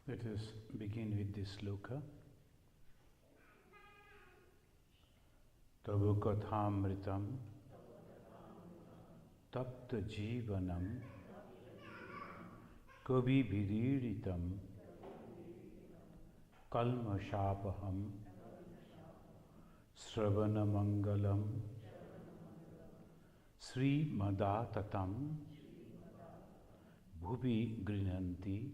Let us begin with this sloka. Tavu kathamritam tapta jivanam kavi vidiritam kalma shapaham sravana mangalam sri madatatam bhuvi grinanti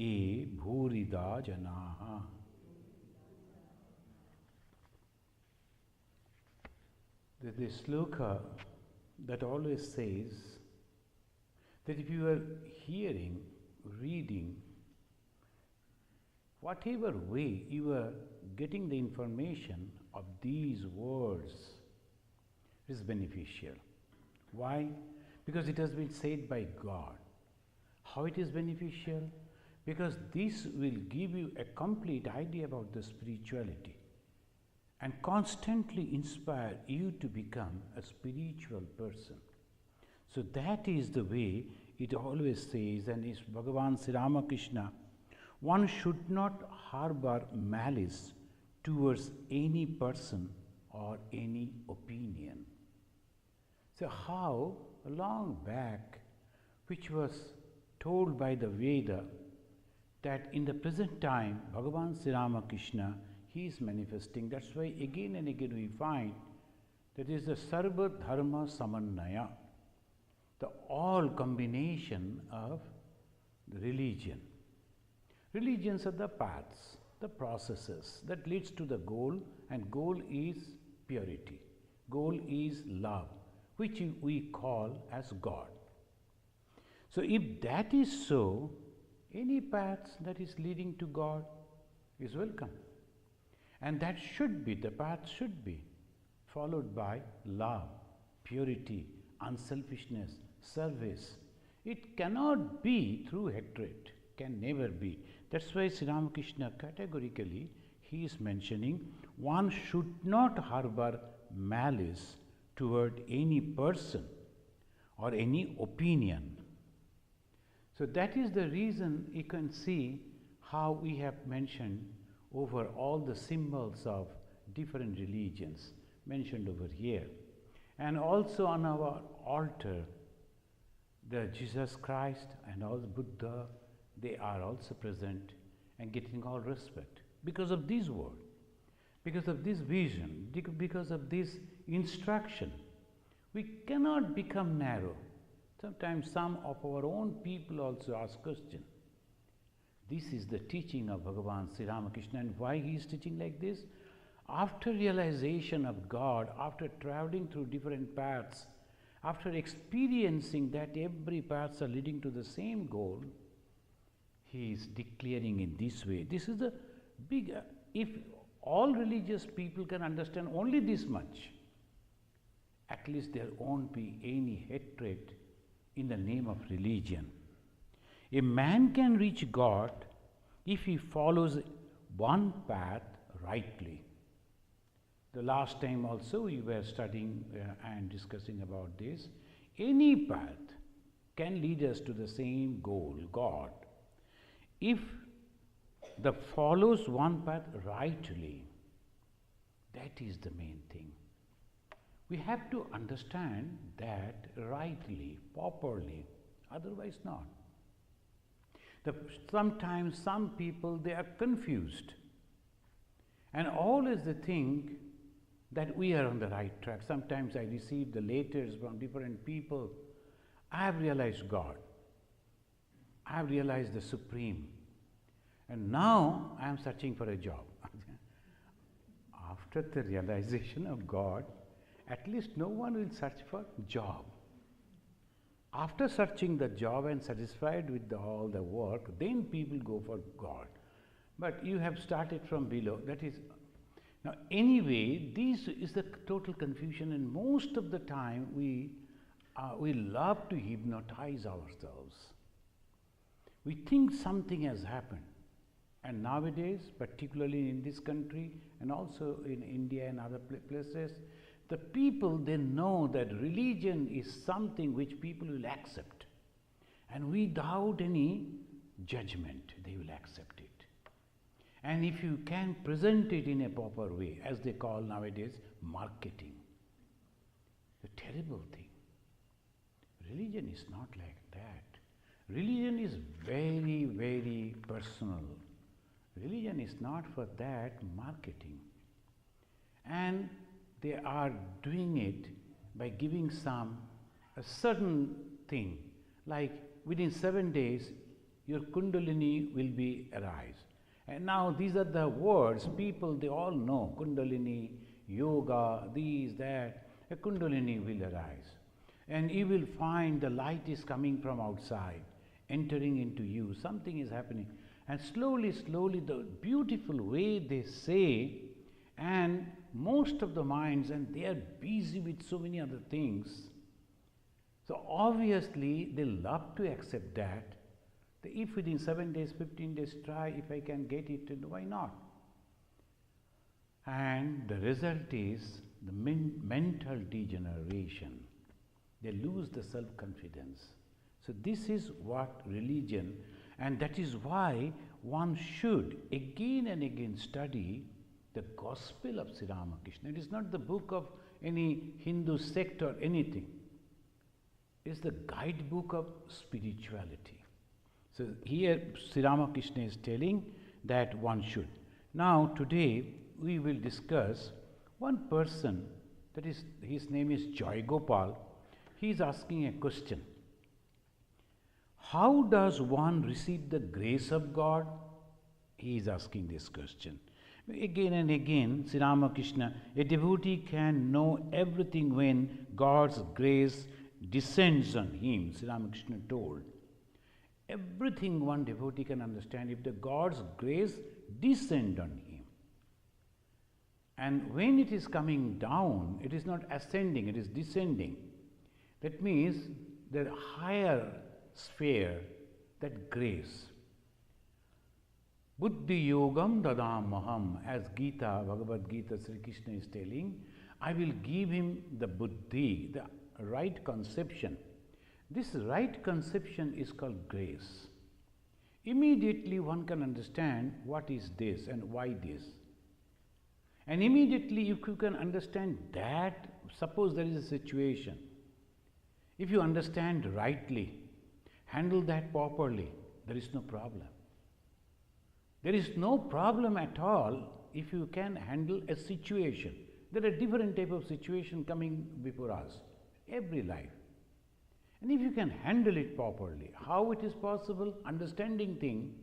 e bhurida janaha. This sloka that always says that if you are hearing, reading, whatever way you are getting the information of these words is beneficial. Why? Because it has been said by God. How it is beneficial? Because this will give you a complete idea about the spirituality and constantly inspire you to become a spiritual person. So that is the way it always says, and is Bhagavan Sri Ramakrishna, one should not harbor malice towards any person or any opinion. So how long back, which was told by the Veda, that in the present time Bhagavan Sri Ramakrishna, he is manifesting. That's why again and again we find that is the Sarva Dharma Samannaya, the all combination of the religion. Religions are the paths, the processes that leads to the goal, and goal is purity. Goal is love, which we call as God. So if that is so, any path that is leading to God is welcome. And that should be, the path should be followed by love, purity, unselfishness, service. It cannot be through hatred, can never be. That's why Sri Ramakrishna categorically, he is mentioning one should not harbor malice toward any person or any opinion. So that is the reason you can see how we have mentioned over all the symbols of different religions mentioned over here. And also on our altar, the Jesus Christ and all the Buddha, they are also present and getting all respect because of this word, because of this vision, because of this instruction. We cannot become narrow. Sometimes some of our own people also ask question. This is the teaching of Bhagavan Sri Ramakrishna, and why he is teaching like this? After realization of God, after traveling through different paths, after experiencing that every paths are leading to the same goal, he is declaring in this way. This is the big, if all religious people can understand only this much, at least there won't be any hatred in the name of religion. A man can reach God if he follows one path rightly. The last time also we were studying and discussing about this. Any path can lead us to the same goal, God. If the follows one path rightly, that is the main thing. We have to understand that rightly, properly, otherwise not. Sometimes some people, they are confused and always they think that we are on the right track. Sometimes I receive the letters from different people. I have realized God. I have realized the Supreme. And now I am searching for a job. After the realization of God, at least no one will search for job. After searching the job and satisfied with all the work, then people go for God. But you have started from below. That is, now anyway, this is the total confusion, and most of the time we love to hypnotize ourselves. We think something has happened. And nowadays, particularly in this country and also in India and other places, the people, they know that religion is something which people will accept. And without any judgment, they will accept it. And if you can present it in a proper way, as they call nowadays marketing, the terrible thing. Religion is not like that. Religion is very, very personal. Religion is not for that marketing. And they are doing it by giving a certain thing, like within 7 days, your Kundalini will be arise. And now these are the words, people, they all know, Kundalini, yoga, these, that, a Kundalini will arise. And you will find the light is coming from outside, entering into you, something is happening. And slowly, slowly, the beautiful way they say, and most of the minds, and they are busy with so many other things. So obviously, they love to accept that. If within 7 days, 15 days, try, if I can get it, why not? And the result is the mental degeneration. They lose the self-confidence. So this is what religion, and that is why one should again and again study the Gospel of Sri Ramakrishna. It is not the book of any Hindu sect or anything. It is the guidebook of spirituality. So here Sri Ramakrishna is telling that one should. Now today we will discuss one person, that is, his name is Joy Gopal. He is asking a question. How does one receive the grace of God? He is asking this question. Again and again, Sri Ramakrishna, a devotee can know everything when God's grace descends on him, Sri Ramakrishna told. Everything one devotee can understand if the God's grace descends on him. And when it is coming down, it is not ascending, it is descending. That means the higher sphere, that grace. Buddhi yogam dadamaham, as Gita, Bhagavad Gita, Sri Krishna is telling, I will give him the buddhi, the right conception. This right conception is called grace. Immediately one can understand what is this and why this. And immediately if you can understand that, suppose there is a situation, if you understand rightly, handle that properly, there is no problem. There is no problem at all if you can handle a situation. There are different types of situations coming before us, every life. And if you can handle it properly, how it is possible? Understanding thing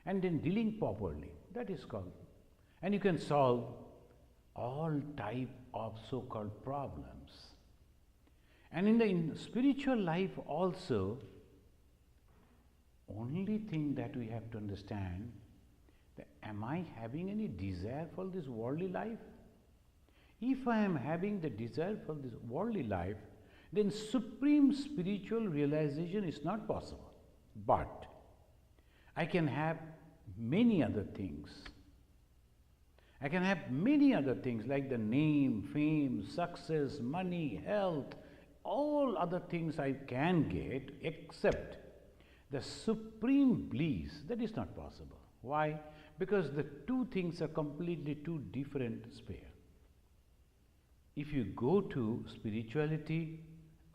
and then dealing properly, that is called. And you can solve all type of so-called problems. And in spiritual life also, only thing that we have to understand, that am I having any desire for this worldly life? If I am having the desire for this worldly life, then supreme spiritual realization is not possible. But I can have many other things. I can have many other things like the name, fame, success, money, health, all other things I can get, except the supreme bliss. That is not possible. Why? Because the two things are completely two different spheres. If you go to spirituality,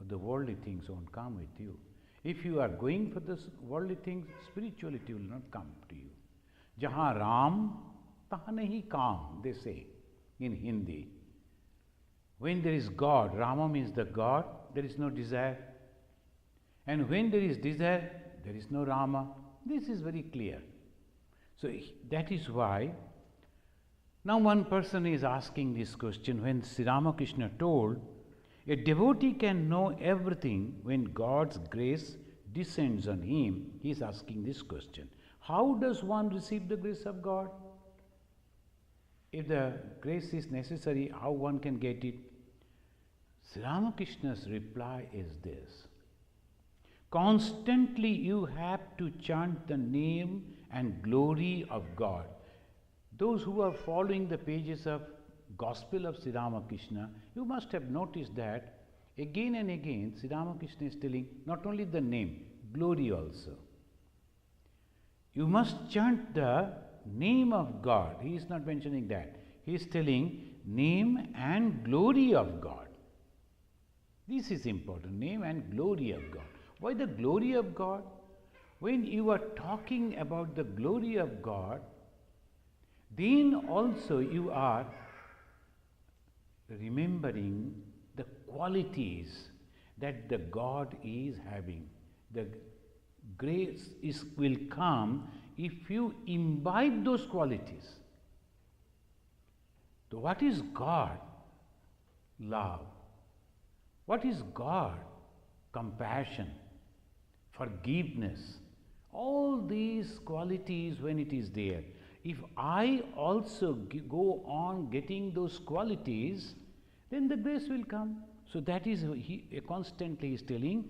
the worldly things won't come with you. If you are going for the worldly things, spirituality will not come to you. Jahan Ram, tahan nahi kam, they say in Hindi. When there is God, Rama means the God, there is no desire. And when there is desire, there is no Rama. This is very clear. So that is why now one person is asking this question when Sri Ramakrishna told, a devotee can know everything when God's grace descends on him. He is asking this question. How does one receive the grace of God? If the grace is necessary, how one can get it? Sri Ramakrishna's reply is this. Constantly you have to chant the name and glory of God. Those who are following the pages of Gospel of Sri Ramakrishna, you must have noticed that again and again Sri Ramakrishna is telling not only the name, glory also. You must chant the name of God. He is not mentioning that. He is telling name and glory of God. This is important, name and glory of God. Why the glory of God? When you are talking about the glory of God, then also you are remembering the qualities that the God is having. The grace will come if you imbibe those qualities. So what is God? Love. What is God? Compassion, forgiveness. All these qualities, when it is there, if I also go on getting those qualities, then the grace will come. So that is, he constantly is telling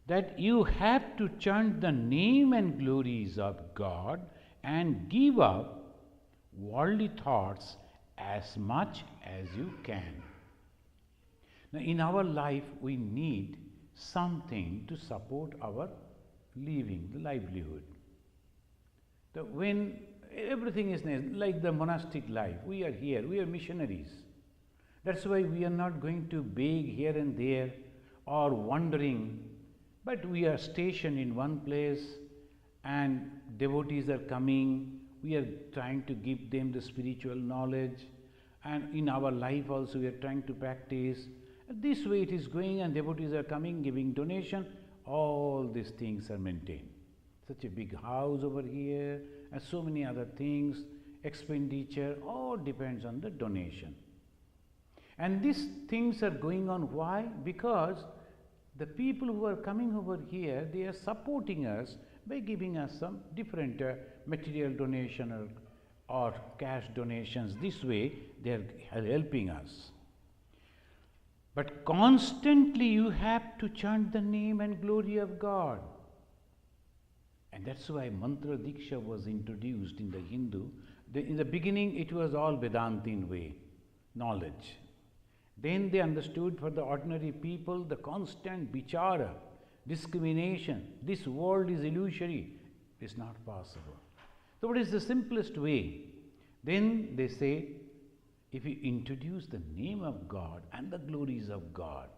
that you have to chant the name and glories of God and give up worldly thoughts as much as you can. Now, in our life, we need something to support our living, the livelihood. When everything is like the monastic life, we are here, we are missionaries. That's why we are not going to beg here and there or wandering, but we are stationed in one place and devotees are coming. We are trying to give them the spiritual knowledge, and in our life also we are trying to practice. This way it is going, and devotees are coming, giving donation. All these things are maintained. Such a big house over here and so many other things, expenditure, all depends on the donation. And these things are going on. Why? Because the people who are coming over here, they are supporting us by giving us some different material donation or cash donations. This way they are helping us. But constantly you have to chant the name and glory of God. And that's why mantra diksha was introduced in the Hindu. In the beginning it was all Vedantin way, knowledge. Then they understood for the ordinary people the constant bichara, discrimination. This world is illusory. It is not possible. So what is the simplest way? Then they say, if you introduce the name of God and the glories of God,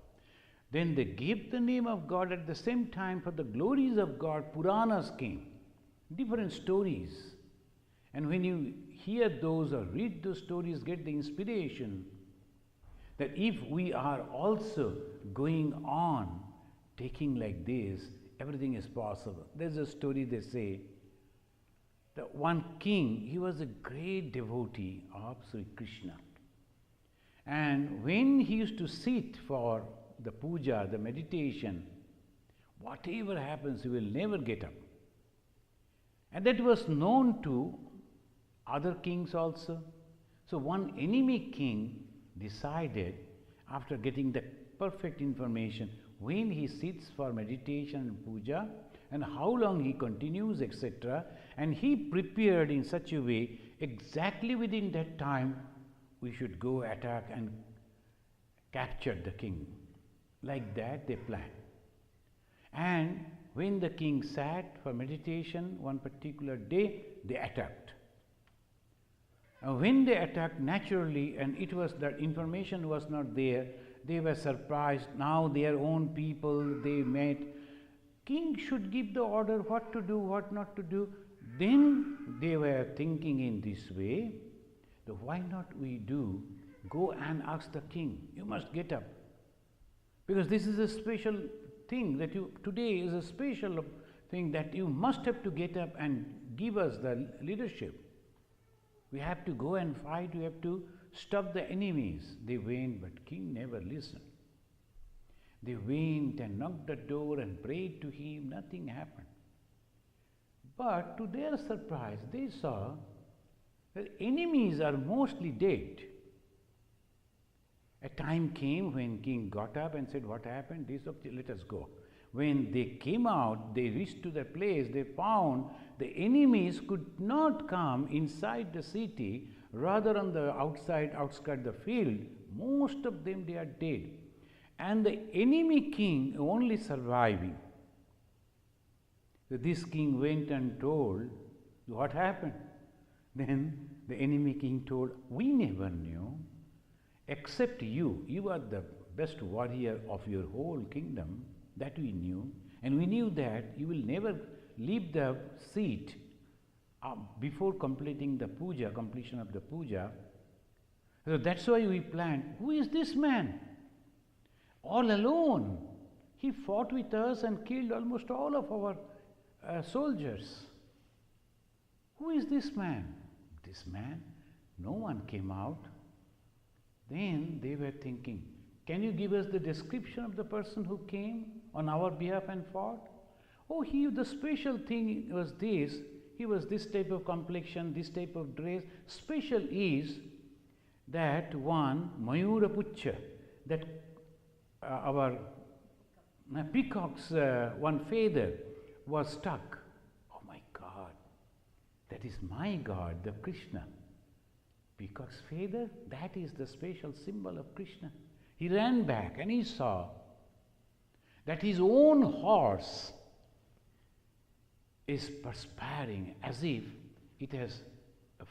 then they give the name of God at the same time for the glories of God. Puranas came, different stories. And when you hear those or read those stories, get the inspiration that if we are also going on taking like this, everything is possible. There's a story they say that one king, he was a great devotee of Sri Krishna. And when he used to sit for the puja, the meditation, whatever happens, he will never get up. And that was known to other kings also. So one enemy king decided, after getting the perfect information, when he sits for meditation and puja, and how long he continues, etc., and he prepared in such a way, exactly within that time, we should go attack and capture the king. Like that they planned. And when the king sat for meditation one particular day, they attacked. When they attacked, naturally, and it was that information was not there, they were surprised. Now their own people, they met. King should give the order what to do, what not to do. Then they were thinking in this way, that why not we go and ask the king, you must get up. Because this is a special thing that today is a special thing that you must have to get up and give us the leadership. We have to go and fight, we have to stop the enemies. They went, but king never listened. They went and knocked the door and prayed to him, nothing happened. But to their surprise, they saw that enemies are mostly dead. A time came when king got up and said, what happened? This, okay, let us go. When they came out, they reached to the place, they found the enemies could not come inside the city, rather on the outskirts the field. Most of them, they are dead. And the enemy king only surviving. So this king went and told What happened? Then the enemy king told, we never knew, except you. You are the best warrior of your whole kingdom, that we knew. And we knew that you will never leave the seat before completing the puja, completion of the puja. So that's why we planned, who is this man? All alone. He fought with us and killed almost all of our soldiers. Who is this man? This man? No one came out. Then they were thinking, can you give us the description of the person who came on our behalf and fought? Oh, the special thing was this. He was this type of complexion, this type of dress. Special is that one Mayura Pucha, that our peacock's one feather was stuck. Oh my God, that is my God, the Krishna. Peacock's feather, that is the special symbol of Krishna. He ran back and he saw that his own horse is perspiring as if it has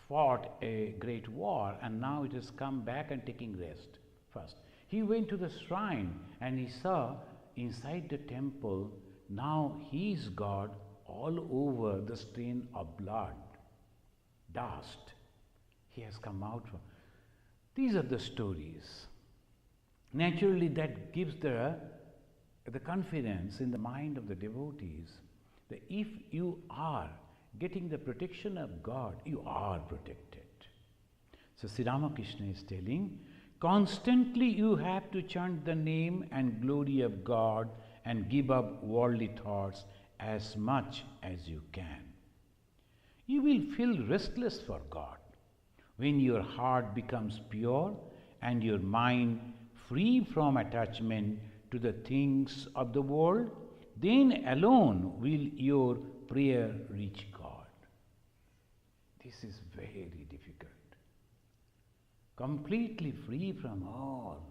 fought a great war and now it has come back and taking rest first. He went to the shrine and he saw inside the temple, now he is God all over the stain of blood, dust. He has come out from. These are the stories. Naturally, that gives the confidence in the mind of the devotees that if you are getting the protection of God, you are protected. So Sri Ramakrishna is telling, constantly you have to chant the name and glory of God and give up worldly thoughts as much as you can. You will feel restless for God. When your heart becomes pure and your mind free from attachment to the things of the world, then alone will your prayer reach God. This is very difficult. Completely free from all.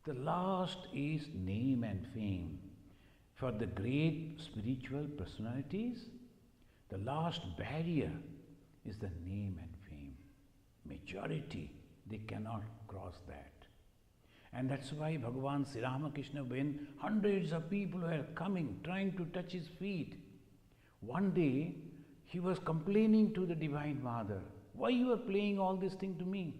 The last is name and fame. For the great spiritual personalities, the last barrier is the name and fame. Majority, they cannot cross that. And that's why Bhagavan Sri Ramakrishna, when hundreds of people were coming, trying to touch his feet, one day he was complaining to the Divine Mother, why you are playing all this thing to me?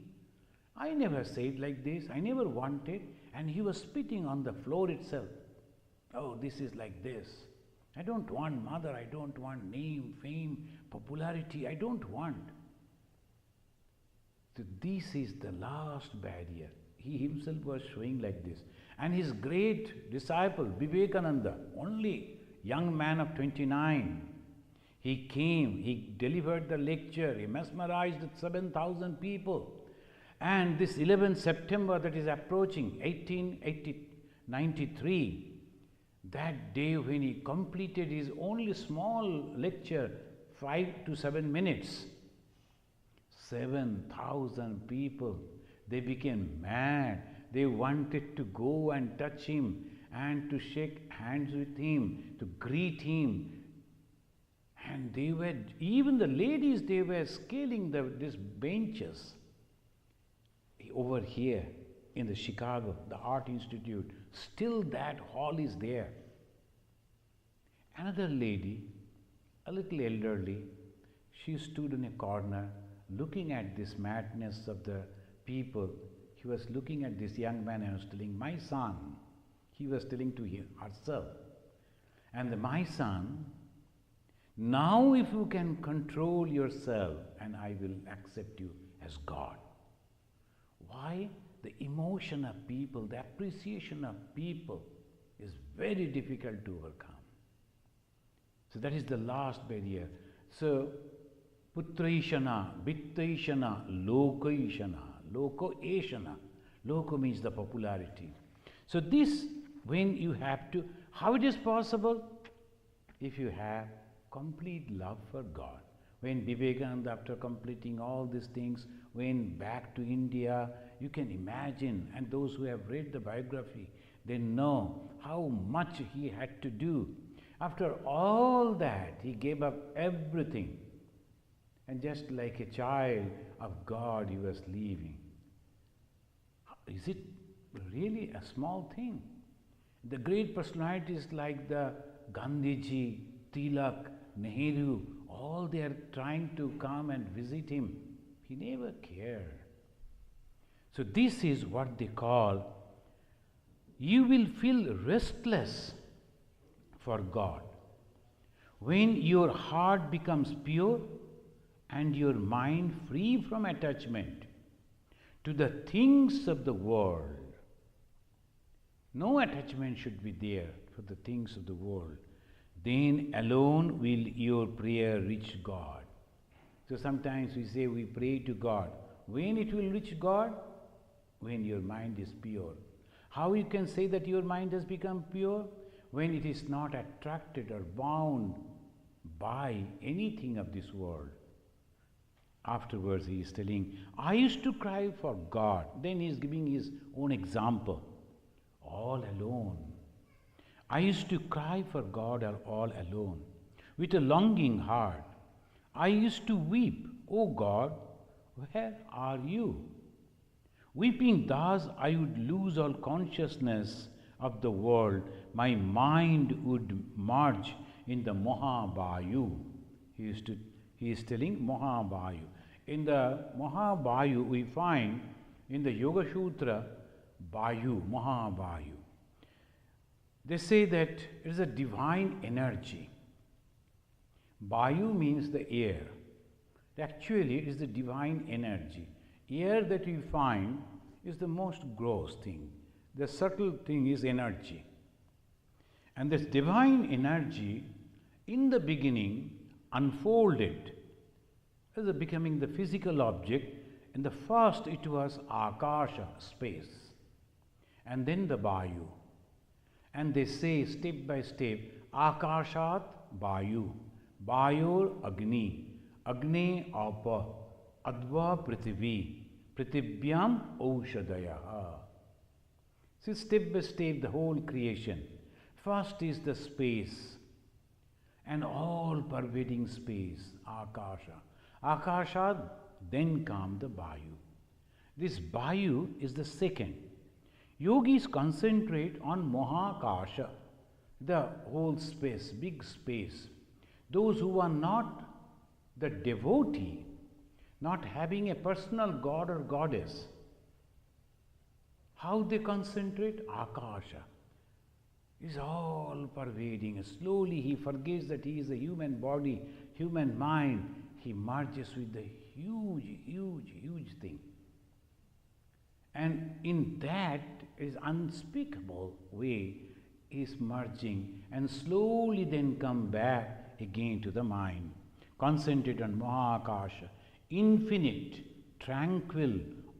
I never said like this, I never wanted, and he was spitting on the floor itself. Oh, this is like this. I don't want mother, I don't want name, fame, popularity, I don't want. So this is the last barrier. He himself was showing like this. And his great disciple, Vivekananda, only young man of 29, he came, he delivered the lecture, he mesmerized 7,000 people. And this 11th September that is approaching, 1893, that day when he completed his only small lecture, 5 to 7 minutes, 7,000 people, they became mad. They wanted to go and touch him and to shake hands with him, to greet him. And they were, even the ladies, they were scaling these benches. Over here in the Chicago, the Art Institute, still that hall is there. Another lady, a little elderly, she stood in a corner looking at this madness of the people. He was looking at this young man and was telling, my son, he was telling to herself, and my son, now if you can control yourself, and I will accept you as God. Why? The emotion of people, the appreciation of people is very difficult to overcome. So that is the last barrier. So, Putraishana, Vittaishana, Lokaishana, Lokoeshana. Loko means the popularity. So this, when you have to, how it is possible? If you have complete love for God. When Vivekananda, after completing all these things, went back to India, you can imagine, and those who have read the biography, they know how much he had to do. After all that, he gave up everything and just like a child of God he was leaving. Is it really a small thing? The great personalities like the Gandhiji, Tilak, Nehru, all they are trying to come and visit him. He never cared. So this is what they call, you will feel restless for God when your heart becomes pure and your mind free from attachment to the things of the world. No attachment should be there for the things of the world. Then alone will your prayer reach God. So sometimes we say we pray to God. When it will reach God? When your mind is pure. How you can say that your mind has become pure? When it is not attracted or bound by anything of this world. Afterwards he is telling, I used to cry for God. Then he is giving his own example. All alone. I used to cry for God all alone, with a longing heart. I used to weep, O God, where are you? Weeping thus, I would lose all consciousness of the world. My mind would merge in the Mahabhayu. He is telling Mahabhayu. In the Mahabhayu, we find in the Yoga Sutra, Bayu, Mahabhayu. They say that it is a divine energy. Bayu means the air. Actually, it is the divine energy. Air that we find is the most gross thing. The subtle thing is energy. And this divine energy, in the beginning, unfolded as becoming the physical object. In the first, it was Akasha, space. And then the Bayu. And they say step by step, Akashat Bayu, Bayur Agni, Agni Apa, Adva Prithivi, Prithivyam Aushadayaha. See, step by step the whole creation. First is the space, and all pervading space, Akasha. Akashat, then come the Bayu. This Bayu is the second. Yogis concentrate on Mahakasha, the whole space, big space. Those who are not the devotee, not having a personal god or goddess, how they concentrate? Akasha is all pervading. Slowly he forgets that he is a human body, human mind. He merges with the huge thing. And in that is unspeakable way is merging and slowly then come back again to the mind. Concentrate on Mahakasha, infinite, tranquil,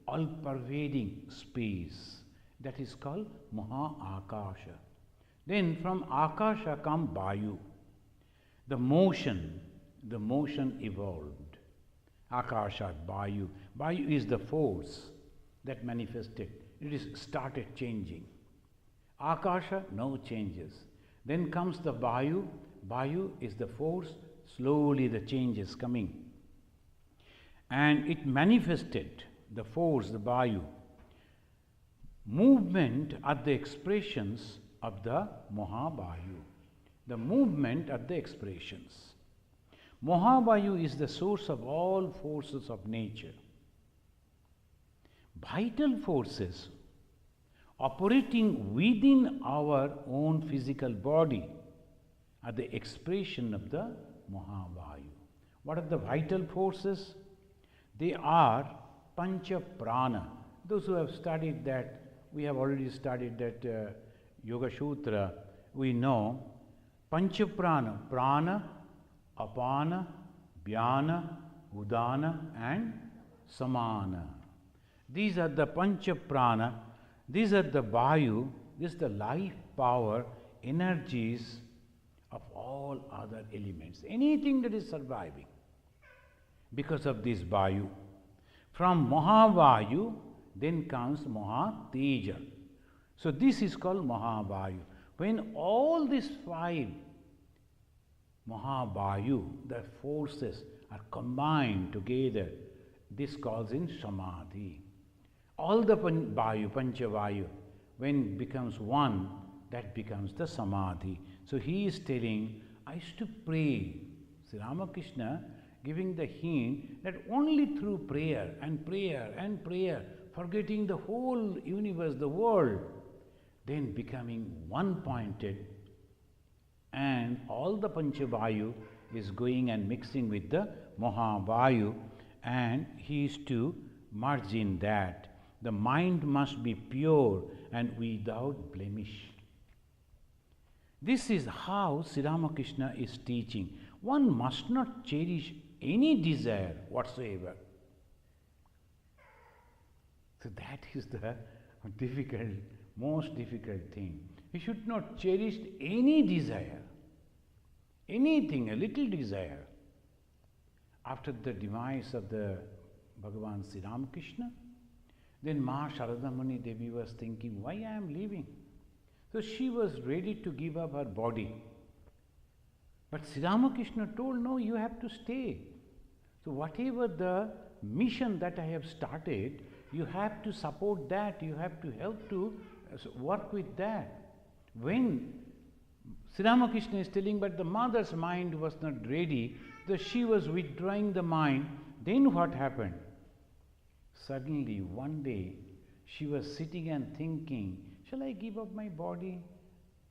all-pervading space. That is called Maha-Akasha. Then from Akasha come Bayu. The motion evolved. Akasha, Bayu. Bayu is the force that manifested. It is started changing. Akasha, no changes. Then comes the Bayu. Bayu is the force, slowly the change is coming. And it manifested, the force, the Bayu. Movement at the expressions of the Mahabhayu. The movement at the expressions. Mahabhayu is the source of all forces of nature. Vital forces operating within our own physical body are the expression of the Mahabhayu. What are the vital forces? They are Pancha Prana. Those who have studied that, we have already studied that Yoga Sutra, we know Pancha Prana, Prana, Apana, Vyana, Udana and Samana. These are the Pancha Prana, these are the Vayu, this is the life power, energies of all other elements. Anything that is surviving because of this Vayu. From Mahavayu, then comes Mahateja. So this is called Mahavayu. When all these five Mahavayu, the forces, are combined together. This calls in samadhi. All the Panchavayu, when it becomes one, that becomes the samadhi. So he is telling, I used to pray. Sri Ramakrishna giving the hint that only through prayer and prayer and prayer, forgetting the whole universe, the world, then becoming one-pointed, and all the Panchavayu is going and mixing with the Mahavayu, and he is to merge in that. The mind must be pure and without blemish. This is how Sri Ramakrishna is teaching. One must not cherish any desire whatsoever. So that is the most difficult thing. You should not cherish any desire, anything, a little desire. After the demise of the Bhagavan Sri Ramakrishna, then Ma Sharada Muni Devi was thinking, why I am leaving? So she was ready to give up her body. But Sri Ramakrishna told, no, you have to stay. So whatever the mission that I have started, you have to support that, you have to help to work with that. When Sri Ramakrishna is telling, but the mother's mind was not ready, so she was withdrawing the mind, then what happened? Suddenly, one day, she was sitting and thinking, shall I give up my body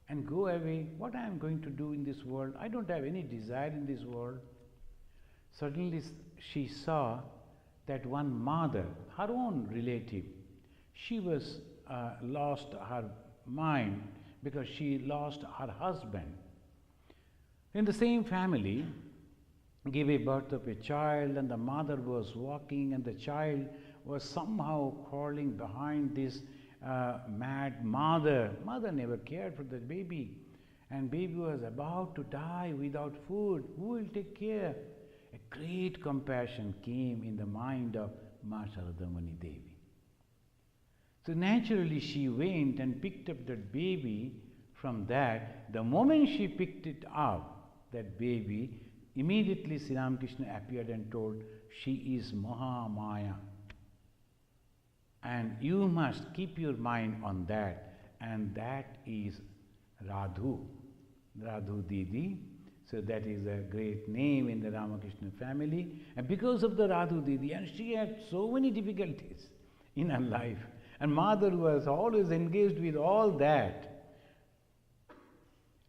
and go away? What I am going to do in this world? I don't have any desire in this world. Suddenly, she saw that one mother, her own relative, she was lost her mind because she lost her husband. In the same family, gave a birth of a child, and the mother was walking, and the child was somehow crawling behind this mad mother. Mother never cared for the baby, and baby was about to die without food. Who will take care? A great compassion came in the mind of Ma Sharada Muni Devi. So naturally she went and picked up that baby. From that, the moment she picked it up, that baby, immediately Sri Ramakrishna appeared and told, she is Mahamaya. And you must keep your mind on that, and that is Radhu, Radhu Didi. So that is a great name in the Ramakrishna family. And because of the Radhu Didi, and she had so many difficulties in her life, and mother was always engaged with all that.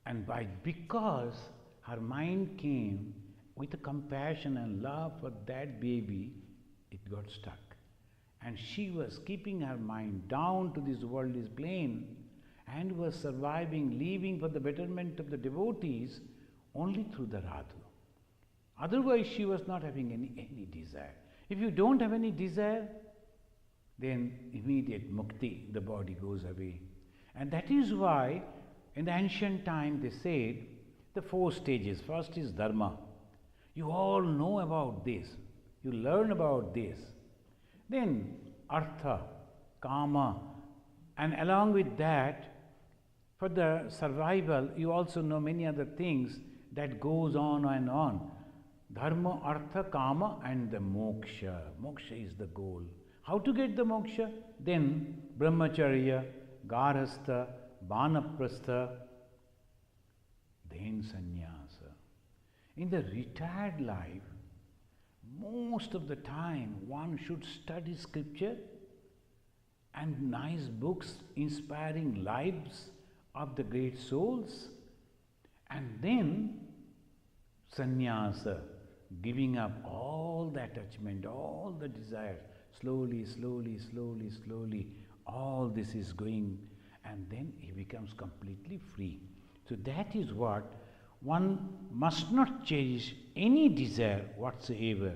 And because her mind came with a compassion and love for that baby, it got stuck. And she was keeping her mind down to this worldly plane and was surviving, living for the betterment of the devotees only through the Radhu. Otherwise, she was not having any desire. If you don't have any desire, then immediate mukti, the body goes away. And that is why in the ancient time they said the 4 stages. First is dharma. You all know about this. You learn about this. Then artha, kama, and along with that, for the survival, you also know many other things that goes on and on. Dharma, artha, kama, and the moksha. Moksha is the goal. How to get the moksha? Then brahmacharya, garhastha, vanaprastha, then sannyasa. In the retired life, most of the time one should study scripture and nice books inspiring lives of the great souls, and then sannyasa, giving up all the attachment, all the desires, slowly, slowly, slowly, slowly, all this is going, and then he becomes completely free. So that is what one must not cherish any desire whatsoever.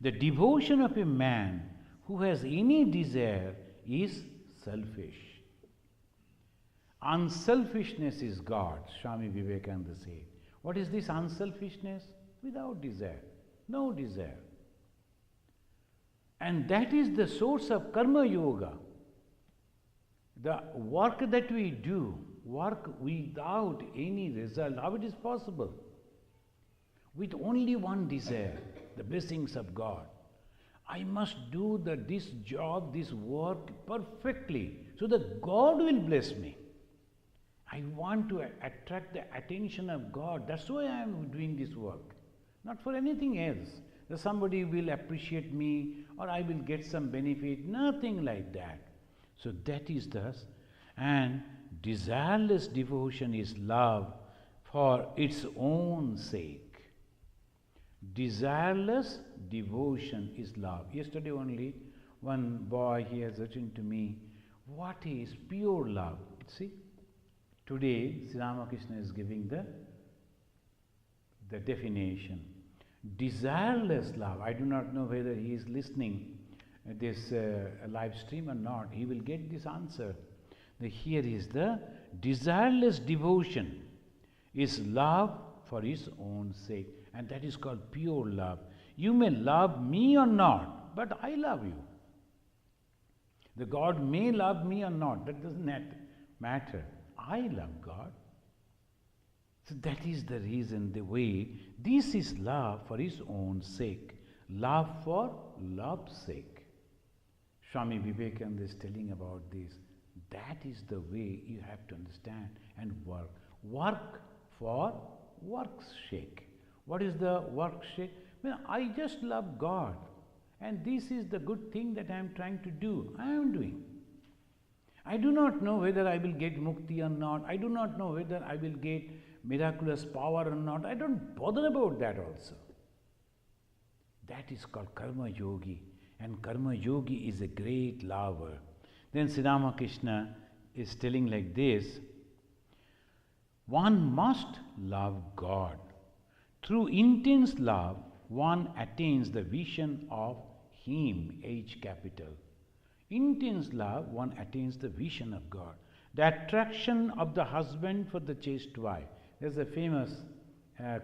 The devotion of a man who has any desire is selfish. Unselfishness is God, Swami Vivekananda said. What is this unselfishness? Without desire, no desire. And that is the source of karma yoga. The work that we do, work without any result, how it is possible? With only one desire. the blessings of God. I must do this job, this work perfectly so that God will bless me. I want to attract the attention of God. That's why I am doing this work, not for anything else. That somebody will appreciate me or I will get some benefit, nothing like that. So that is thus. And desireless devotion is love for its own sake. Desireless devotion is love. Yesterday only, one boy, he has written to me, what is pure love? See, today Sri Ramakrishna is giving the definition. Desireless love. I do not know whether he is listening this live stream or not. He will get this answer. Here is the desireless devotion is love for his own sake, and that is called pure love. You may love me or not, but I love you. The God may love me or not, that doesn't matter. I love God. So that is the reason, the way. This is love for his own sake. Love for love's sake. Swami Vivekananda is telling about this. That is the way you have to understand and work. Work for work's sake. What is the work's sake? Well, I just love God. And this is the good thing that I am trying to do. I am doing. I do not know whether I will get mukti or not. I do not know whether I will get miraculous power or not. I don't bother about that also. That is called karma yogi. And karma yogi is a great lover. Then Sri Ramakrishna is telling like this, one must love God. Through intense love, one attains the vision of Him, H capital. Intense love, one attains the vision of God. The attraction of the husband for the chaste wife. There's a famous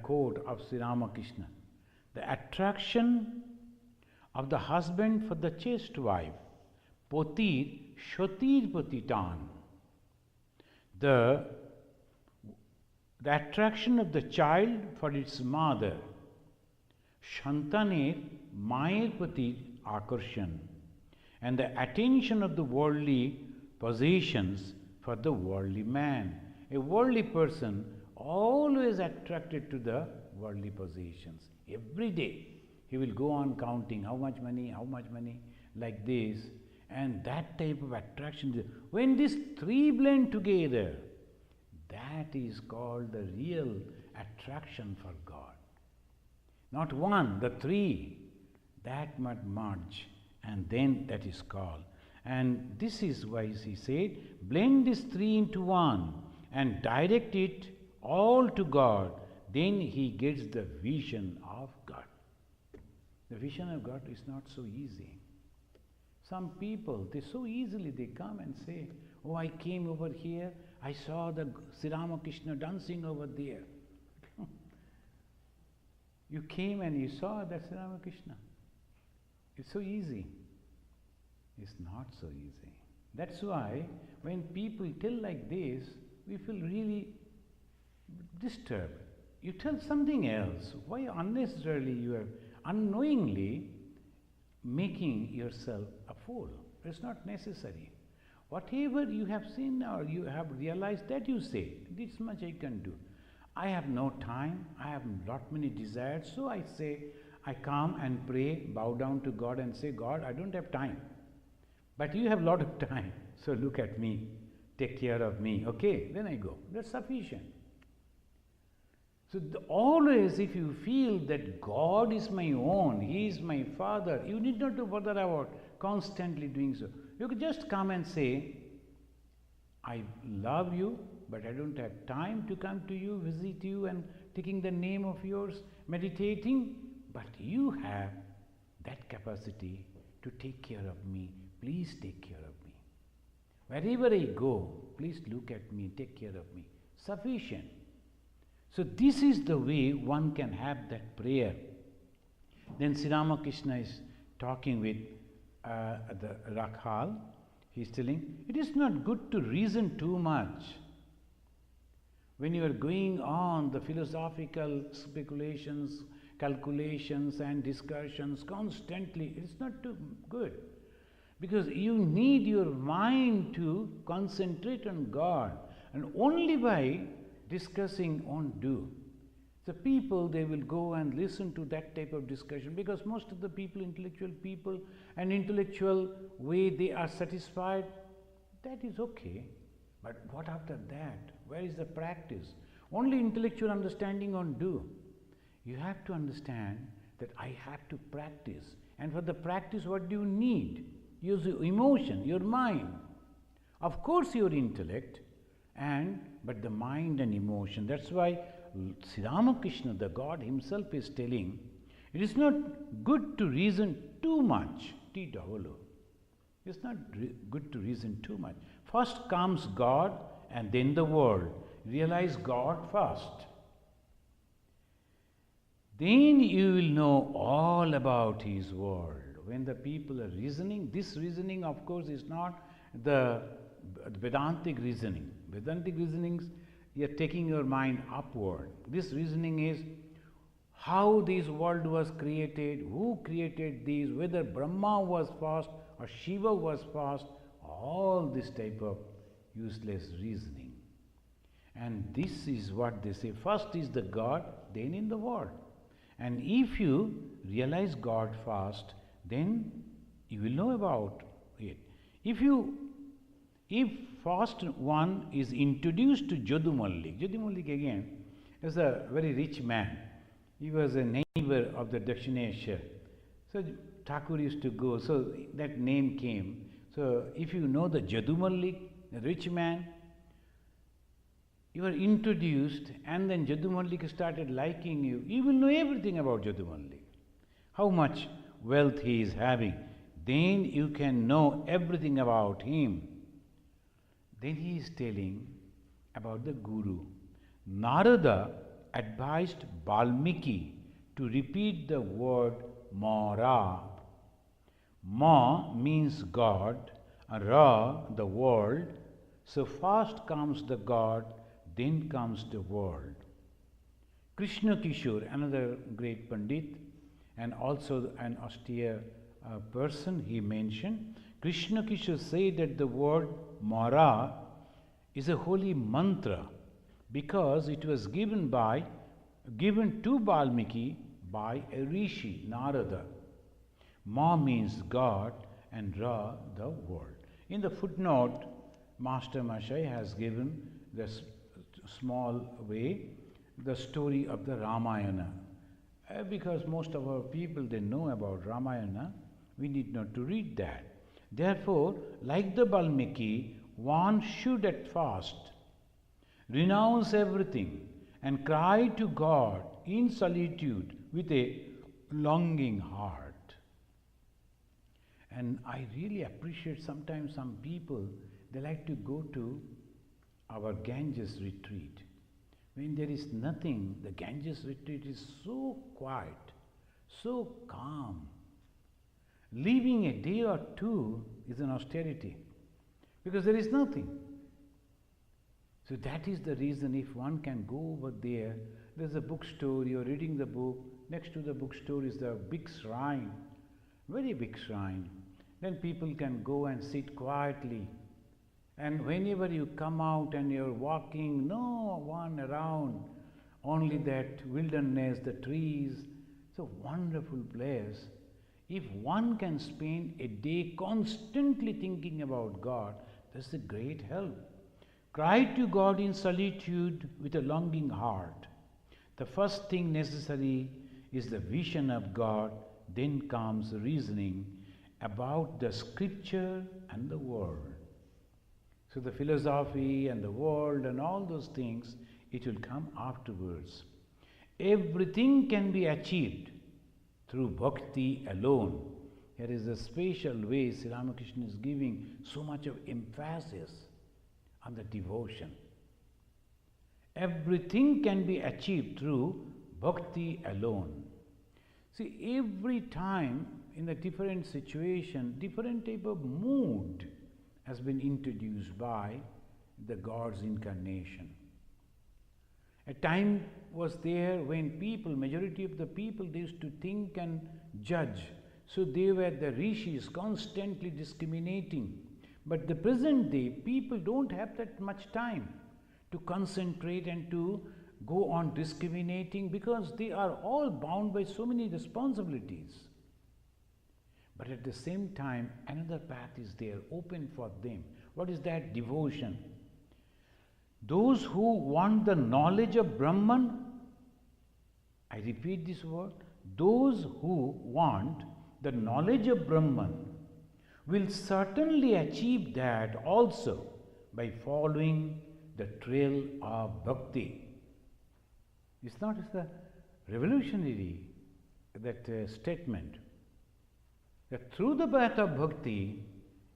quote of Sri Ramakrishna. The attraction of the husband for the chaste wife. Potir shotir patitan. The attraction of the child for its mother. Shantaner mayer pati akarshan. And the attention of the worldly possessions for the worldly man. A worldly person always attracted to the worldly possessions. Every day he will go on counting how much money, like this. And that type of attraction, when these three blend together, that is called the real attraction for God. Not one, the three, that might merge, and then that is called. And this is why he said, blend these three into one and direct it all to God, then he gets the vision of God. The vision of God is not so easy. Some people, they so easily they come and say, oh, I came over here, I saw the Sri Ramakrishna dancing over there. You came and you saw that Sri Ramakrishna. It's so easy. It's not so easy. That's why when people tell like this, we feel really disturbed. You tell something else. Why unnecessarily you are unknowingly making yourself a fool? It's not necessary. Whatever you have seen or you have realized, that you say, this much I can do. I have no time, I have lot many desires, so I say, I come and pray, bow down to God and say, God, I don't have time. But you have lot of time, so look at me, take care of me, okay? Then I go. That's sufficient. So always if you feel that God is my own, He is my Father, you need not to bother about constantly doing so. You could just come and say, I love you, but I don't have time to come to you, visit you and taking the name of yours, meditating, but you have that capacity to take care of me. Please take care of me. Wherever I go, please look at me, take care of me. Sufficient. So this is the way one can have that prayer. Then Sri Ramakrishna is talking with the Rakhal. He is telling, it is not good to reason too much. When you are going on the philosophical speculations, calculations and discussions constantly. It's not too good. Because you need your mind to concentrate on God, and only by discussing won't do. The people, they will go and listen to that type of discussion, because most of the people, intellectual people, and intellectual way they are satisfied, that is okay. But what after that? Where is the practice? Only intellectual understanding won't do. You have to understand that I have to practice. And for the practice, what do you need? Use your emotion, your mind. Of course, your intellect, but the mind and emotion. That's why Sri Ramakrishna, the God himself, is telling, it is not good to reason too much. T-double-O. It's not good to reason too much. First comes God and then the world. Realize God first. Then you will know all about His world. When the people are reasoning, this reasoning, of course, is not the Vedantic reasoning. Vedantic reasonings, you are taking your mind upward. This reasoning is how this world was created, who created these, whether Brahma was first or Shiva was first, all this type of useless reasoning. And this is what they say, first is the God, then in the world. And if you realize God first, then you will know about it. If first one is introduced to Jadumallik again is a very rich man. He was a neighbor of the Dakshineshwar. So Thakur used to go, so that name came. So if you know the Jadumallik, the rich man, you are introduced, and then Jadumallik started liking you. You will know everything about Jadumallik. How much wealth he is having. Then you can know everything about him. Then he is telling about the Guru. Narada advised Valmiki to repeat the word Mara. Ma means God, Ra the world. So first comes the God, then comes the world. Krishna Kishore, another great Pandit and also an austere person, he mentioned, Krishna Kishore said that the word Mara is a holy mantra because it was given to Valmiki by a rishi, Narada. Ma means God and Ra the world. In the footnote, Master Mashai has given this small way the story of the Ramayana. Because most of our people, they know about Ramayana, we need not to read that. Therefore, like the Valmiki, one should at first renounce everything and cry to God in solitude with a longing heart. And I really appreciate sometimes some people, they like to go to our Ganges retreat. When there is nothing, the Ganges retreat is so quiet, so calm. Leaving a day or two is an austerity because there is nothing. So that is the reason if one can go over there, there's a bookstore, you're reading the book, next to the bookstore is the big shrine, very big shrine. Then people can go and sit quietly. And whenever you come out and you're walking, no one around, only that wilderness, the trees, it's a wonderful place. If one can spend a day constantly thinking about God, that's a great help. Cry to God in solitude with a longing heart. The first thing necessary is the vision of God, then comes reasoning about the scripture and the world. So the philosophy and the world and all those things, it will come afterwards. Everything can be achieved through bhakti alone. Here is a special way Sri Ramakrishna is giving so much of emphasis on the devotion. Everything can be achieved through bhakti alone. See, every time in a different situation, different type of mood has been introduced by the God's incarnation. A time was there when people, majority of the people, they used to think and judge. So they were the rishis constantly discriminating. But the present day, people don't have that much time to concentrate and to go on discriminating because they are all bound by so many responsibilities. But at the same time, another path is there, open for them. What is that? Devotion. Those who want the knowledge of Brahman, I repeat this word, those who want the knowledge of Brahman will certainly achieve that also by following the trail of bhakti. It's not a revolutionary that statement that through the path of bhakti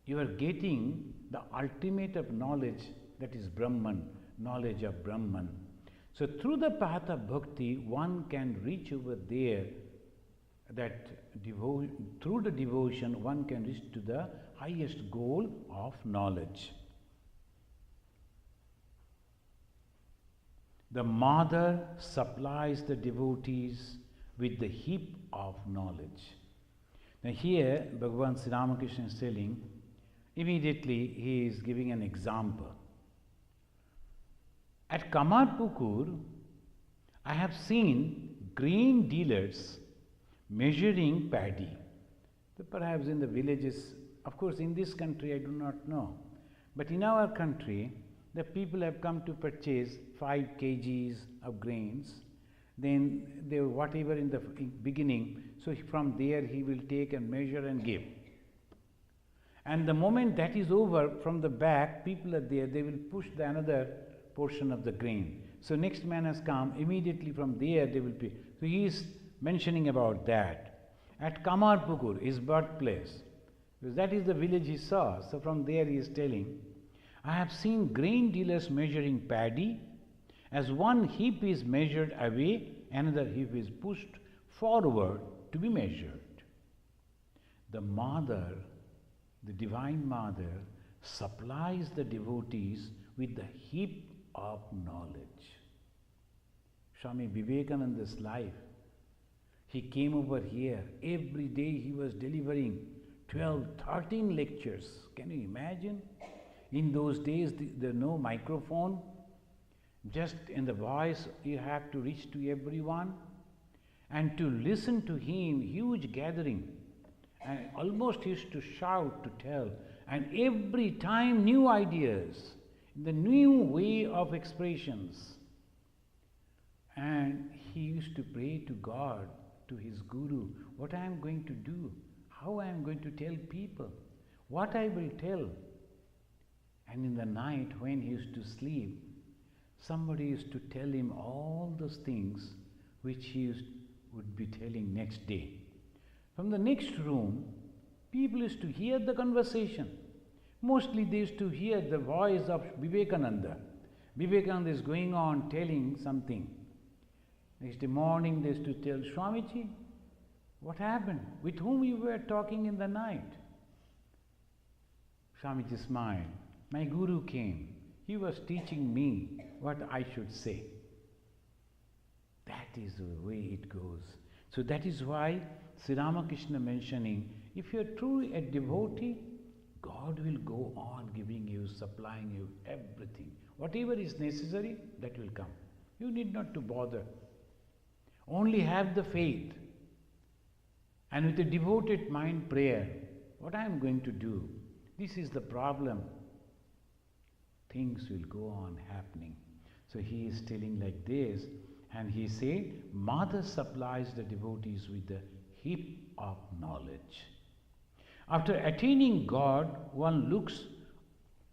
you are getting the ultimate of knowledge, that is Brahman, knowledge of Brahman. So through the path of bhakti one can reach over there, that through the devotion one can reach to the highest goal of knowledge. The mother supplies the devotees with the heap of knowledge. Now here Bhagavan Sri Ramakrishna is telling, immediately he is giving an example. At Kamarpukur, I have seen grain dealers measuring paddy. Perhaps in the villages, of course in this country I do not know, but in our country the people have come to purchase 5 kgs of grains, then they whatever in the beginning, so from there he will take and measure and give. And the moment that is over, from the back people are there, they will push the another portion of the grain. So next man has come, immediately from there they will pay. So he is mentioning about that. At Kamarpukur, his birthplace, because that is the village he saw. So from there he is telling, I have seen grain dealers measuring paddy. As one heap is measured away, another heap is pushed forward to be measured. The Mother, the Divine Mother, supplies the devotees with the heap of knowledge. Swami Vivekananda's life, he came over here, every day he was delivering 12, 13 lectures. Can you imagine? In those days there was no microphone, just in the voice you have to reach to everyone, and to listen to him, huge gathering, and almost he used to shout to tell, and every time new ideas, the new way of expressions. And he used to pray to God, to his Guru, what I am going to do, how I am going to tell people, what I will tell. And in the night when he used to sleep, somebody used to tell him all those things which he would be telling next day. From the next room, people used to hear the conversation. Mostly they used to hear the voice of Vivekananda. Vivekananda is going on telling something. Next morning they used to tell, Swamiji, what happened? With whom you were talking in the night? Swamiji smiled. My Guru came. He was teaching me what I should say. That is the way it goes. So that is why Sri Ramakrishna mentioning, if you are truly a devotee, God will go on giving you, supplying you everything. Whatever is necessary, that will come. You need not to bother. Only have the faith. And with a devoted mind prayer, what I am going to do, this is the problem. Things will go on happening. So he is telling like this, and he said, Mother supplies the devotees with the heap of knowledge. After attaining God, one looks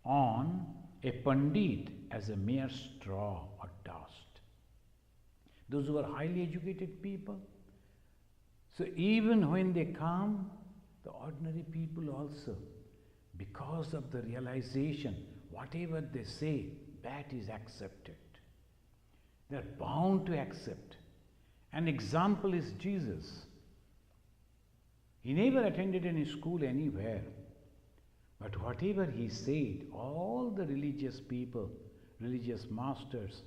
on a Pandit as a mere straw or dust. Those who are highly educated people, so even when they come, the ordinary people also, because of the realization, whatever they say, that is accepted. They are bound to accept. An example is Jesus. He never attended any school anywhere. But whatever he said, all the religious people, religious masters,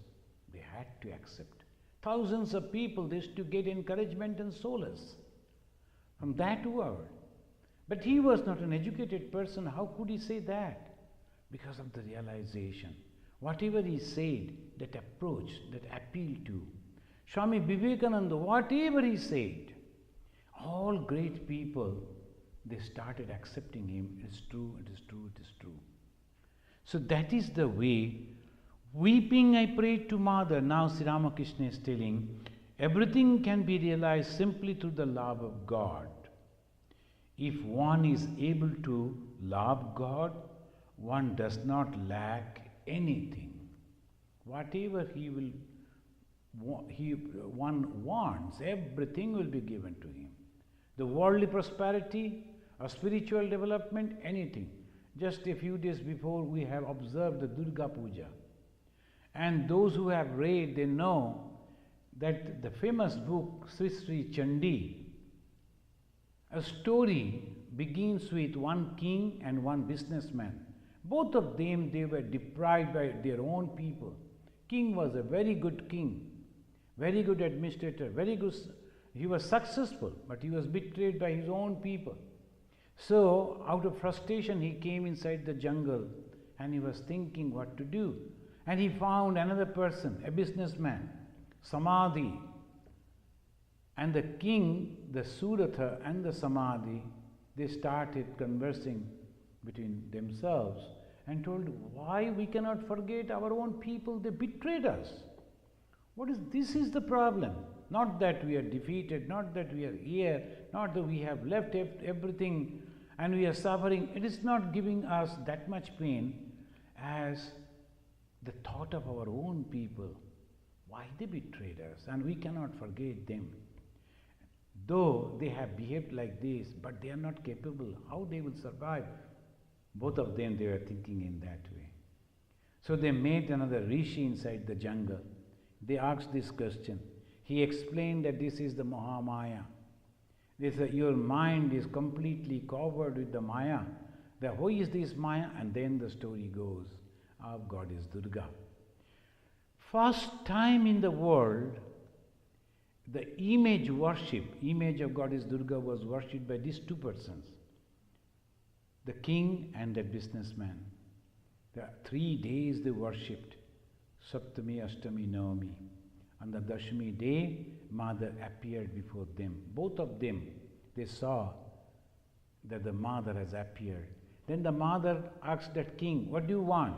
They had to accept. Thousands of people, they used to get encouragement and solace from that word. But he was not an educated person. How could he say that? Because of the realization. Whatever he said, that approach, that appealed to. Swami Vivekananda, whatever he said, all great people, they started accepting him. It is true, it is true, it is true. So that is the way. Weeping I prayed to Mother. Now Sri Ramakrishna is telling, everything can be realized simply through the love of God. If one is able to love God, one does not lack anything. Whatever one wants, everything will be given to him. The worldly prosperity, or spiritual development, anything. Just a few days before we have observed the Durga Puja. And those who have read, they know that the famous book Sri Sri Chandi, a story begins with one king and one businessman. Both of them, they were deprived by their own people. King was a very good king, very good administrator, very good. He was successful, but he was betrayed by his own people. So, out of frustration, he came inside the jungle and he was thinking what to do. And he found another person, a businessman, Samadhi. And the king, the Suratha and the Samadhi, they started conversing between themselves and told, why we cannot forget our own people, they betrayed us. This is the problem. Not that we are defeated, not that we are here, not that we have left everything and we are suffering. It is not giving us that much pain as the thought of our own people. Why they betrayed us, and we cannot forget them. Though they have behaved like this, but they are not capable. How they will survive? Both of them, they were thinking in that way. So they met another rishi inside the jungle. They asked this question. He explained that this is the Mahamaya. Your mind is completely covered with the Maya. Who is this Maya? And then the story goes, our goddess Durga. First time in the world, the image of goddess Durga was worshipped by these two persons, the king and that businessman. 3 days they worshipped, Saptami, Ashtami, Navami. On the Dashami day, Mother appeared before them. Both of them, they saw that the Mother has appeared. Then the Mother asked that king, what do you want?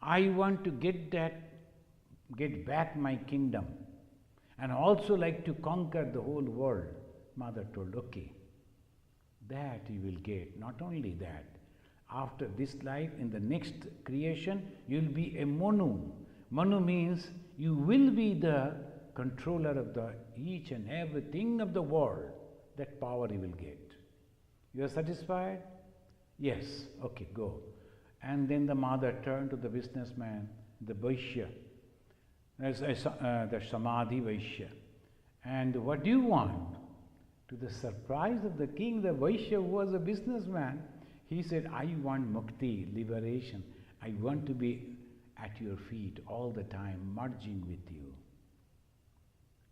I want to get back my kingdom and also like to conquer the whole world. Mother told, okay, that you will get. Not only that, after this life, in the next creation, you will be a Manu. Manu means you will be the controller of the each and everything of the world. That power you will get. You are satisfied? Yes. Okay, go. And then the Mother turned to the businessman, the Vaishya, the Samadhi Vaishya. And what do you want? To the surprise of the king, the Vaishya, who was a businessman, he said, I want mukti, liberation. I want to be at your feet all the time, merging with you.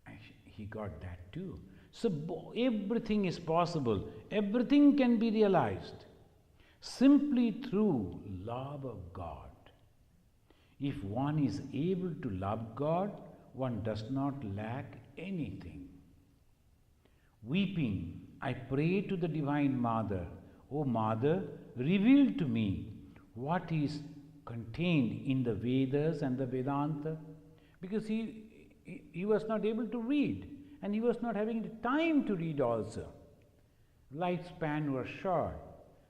And he got that too. So everything is possible. Everything can be realized simply through love of God. If one is able to love God, one does not lack anything. Weeping, I pray to the Divine Mother, O Mother, reveal to me what is contained in the Vedas and the Vedanta, because he was not able to read, and he was not having the time to read also. Lifespan was short.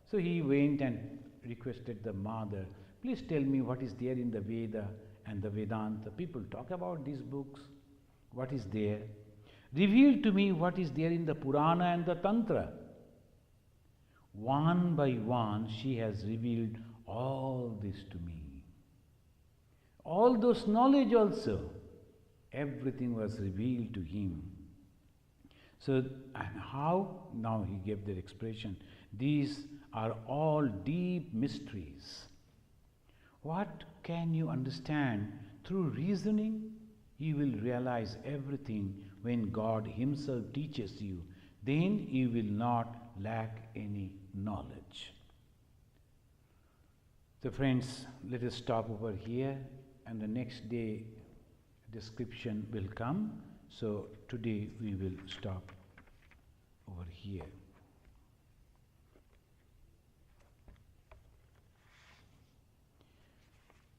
So he went and requested the Mother, please tell me what is there in the Veda and the Vedanta. People talk about these books. What is there? Reveal to me what is there in the Purana and the Tantra. One by one, she has revealed all this to me. All those knowledge also, everything was revealed to him. So, and how? Now he gave that expression. These are all deep mysteries. What can you understand through reasoning, you will realize everything when God Himself teaches you. Then you will not lack any knowledge. So friends, let us stop over here, and the next day description will come. So today we will stop over here.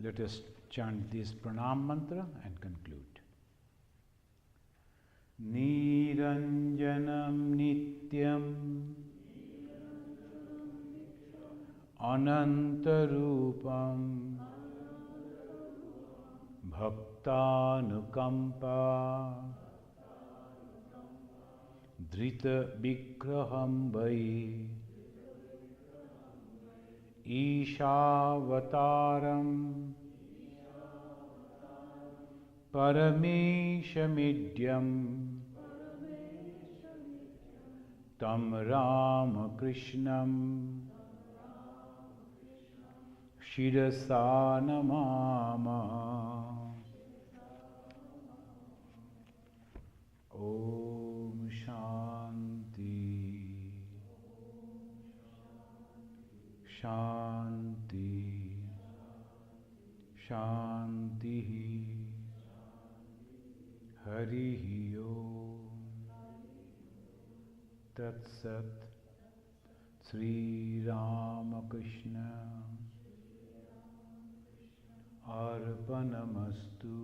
Let us chant this pranam mantra and conclude. Niranjanam nityam anantarupam bhaktanukampa drita vigraham vai Ishavatam Parameshamidyam Tam Ramakrishnam Shirasa Namama. Om Shanti Shanti Shanti Harihi Om Tat Sat Sri Ramakrishna Arpanamastu.